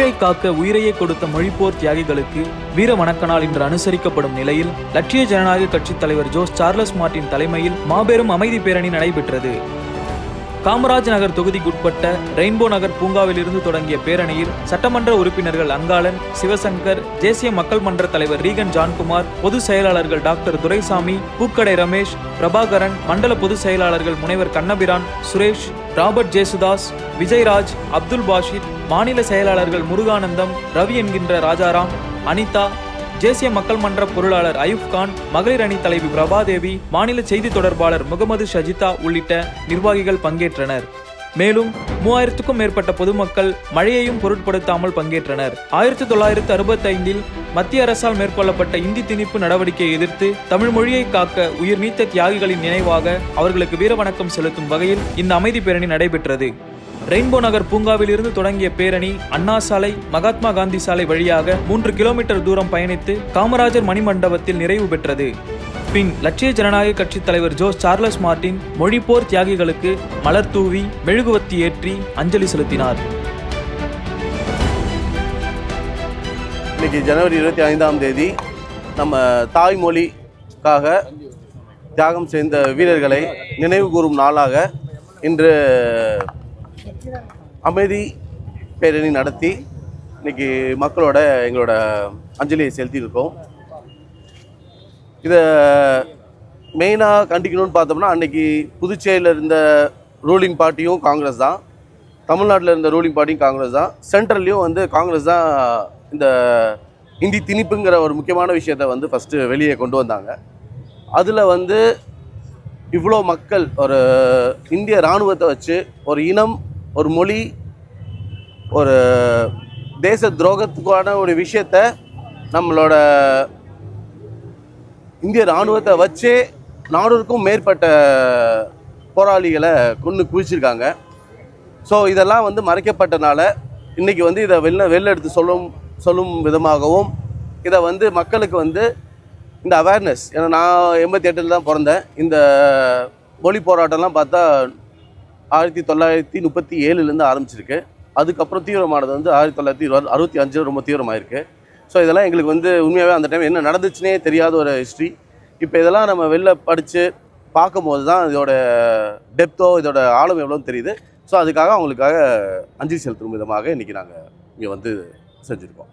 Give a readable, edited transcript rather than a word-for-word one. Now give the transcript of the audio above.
நாட்டை காக்க உயிரையே கொடுத்த மொழிப்போர் தியாகிகளுக்கு வீர வணக்க நாள் இன்று அனுசரிக்கப்படும் நிலையில் லட்சிய ஜனநாயக கட்சித் தலைவர் ஜோஸ் சார்லஸ் மார்டின் தலைமையில் மாபெரும் அமைதி பேரணி நடைபெற்றது. காமராஜ் நகர் தொகுதிக்குட்பட்ட ரெயின்போ நகர் பூங்காவிலிருந்து தொடங்கிய பேரணியில் சட்டமன்ற உறுப்பினர்கள் அங்காளன், சிவசங்கர், தேசிய மக்கள் மன்ற தலைவர் ரீகன் ஜான்குமார், பொதுச் செயலாளர்கள் டாக்டர் துரைசாமி, பூக்கடை ரமேஷ், பிரபாகரன், மண்டல பொதுச் செயலாளர்கள் முனைவர் கண்ணபிரான், சுரேஷ், ராபர்ட் ஜேசுதாஸ், விஜய்ராஜ், அப்துல் பாஷித், மாநில செயலாளர்கள் முருகானந்தம், ரவி என்கின்ற ராஜாராம், அனிதா, தேசிய மக்கள் மன்ற பொருளாளர் அயூப் கான், மகளிர் அணி தலைவி பிரபாதேவி, மாநில செய்தி தொடர்பாளர் முகமது ஷஜிதா உள்ளிட்ட நிர்வாகிகள் பங்கேற்றனர். மேலும் 3000க்கும் மேற்பட்ட பொதுமக்கள் மழையையும் பொருட்படுத்தாமல் பங்கேற்றனர். 1965இல் மத்திய அரசால் மேற்கொள்ளப்பட்ட இந்தி திணிப்பு நடவடிக்கையை எதிர்த்து தமிழ் மொழியை காக்க உயிர் நீத்த தியாகிகளின் நினைவாக அவர்களுக்கு வீரவணக்கம் செலுத்தும் வகையில் இந்த அமைதி பேரணி நடைபெற்றது. ரெயின்போ நகர் பூங்காவிலிருந்து தொடங்கிய பேரணி அண்ணா சாலை, மகாத்மா காந்தி சாலை வழியாக 3 கிலோமீட்டர் தூரம் பயணித்து காமராஜர் மணிமண்டபத்தில் நிறைவு பெற்றது. பின் லட்சிய ஜனநாயக கட்சித் தலைவர் ஜோஸ் சார்லஸ் மார்டின் மொழிப்போர் தியாகிகளுக்கு மலர் தூவி மெழுகுவத்தி ஏற்றி அஞ்சலி செலுத்தினார். இன்னைக்கு ஜனவரி 25ஆம் தேதி நம்ம தாய்மொழிக்காக தியாகம் செய்த வீரர்களை நினைவு கூறும் நாளாக இன்று அமைதி பேரணி நடத்தி இன்னைக்கு மக்களோட எங்களோட அஞ்சலியை செலுத்தியிருக்கோம். இதை மெயினாக கண்டிக்கணும்னு பார்த்தோம்னா, அன்றைக்கி புதுச்சேரியில் இருந்த ரூலிங் பார்ட்டியும் காங்கிரஸ் தான், தமிழ்நாட்டில் இருந்த ரூலிங் பார்ட்டியும் காங்கிரஸ் தான், சென்ட்ரல்லையும் வந்து காங்கிரஸ் தான் இந்த இந்தி திணிப்புங்கிற ஒரு முக்கியமான விஷயத்தை ஃபஸ்ட்டு வெளியே கொண்டு வந்தாங்க. அதில் இவ்வளோ மக்கள் ஒரு இந்திய இராணுவத்தை வச்சு ஒரு இனம், ஒரு மொழி, ஒரு தேச துரோகத்துக்கான ஒரு விஷயத்தை நம்மளோட இந்திய இராணுவத்தை வச்சே 400க்கும் மேற்பட்ட போராளிகளை கொன்று குவிச்சிருக்காங்க. ஸோ இதெல்லாம் மறைக்கப்பட்டனால இன்றைக்கி இதை வெளில எடுத்து சொல்லும் விதமாகவும் இதை மக்களுக்கு இந்த அவேர்னஸ், ஏன்னா நான் 88 தான் பிறந்தேன். இந்த மொழி போராட்டம்லாம் பார்த்தா 1937 ஆரம்பிச்சிருக்கு. அதுக்கப்புறம் தீவிரமானது 1965 ரொம்ப தீவிரமாயிருக்கு. ஸோ இதெல்லாம் எங்களுக்கு உண்மையாகவே அந்த டைம் என்ன நடந்துச்சுன்னே தெரியாத ஒரு ஹிஸ்ட்ரி. இப்போ இதெல்லாம் நம்ம வெளில படித்து பார்க்கும்போது தான் இதோட டெப்த்தோ இதோட ஆழம் எவ்வளோன்னு தெரியுது. ஸோ அதுக்காக அவங்களுக்காக அஞ்சலி செலுத்தும் விதமாக இன்றைக்கி நாங்கள் இங்கே செஞ்சுருக்கோம்.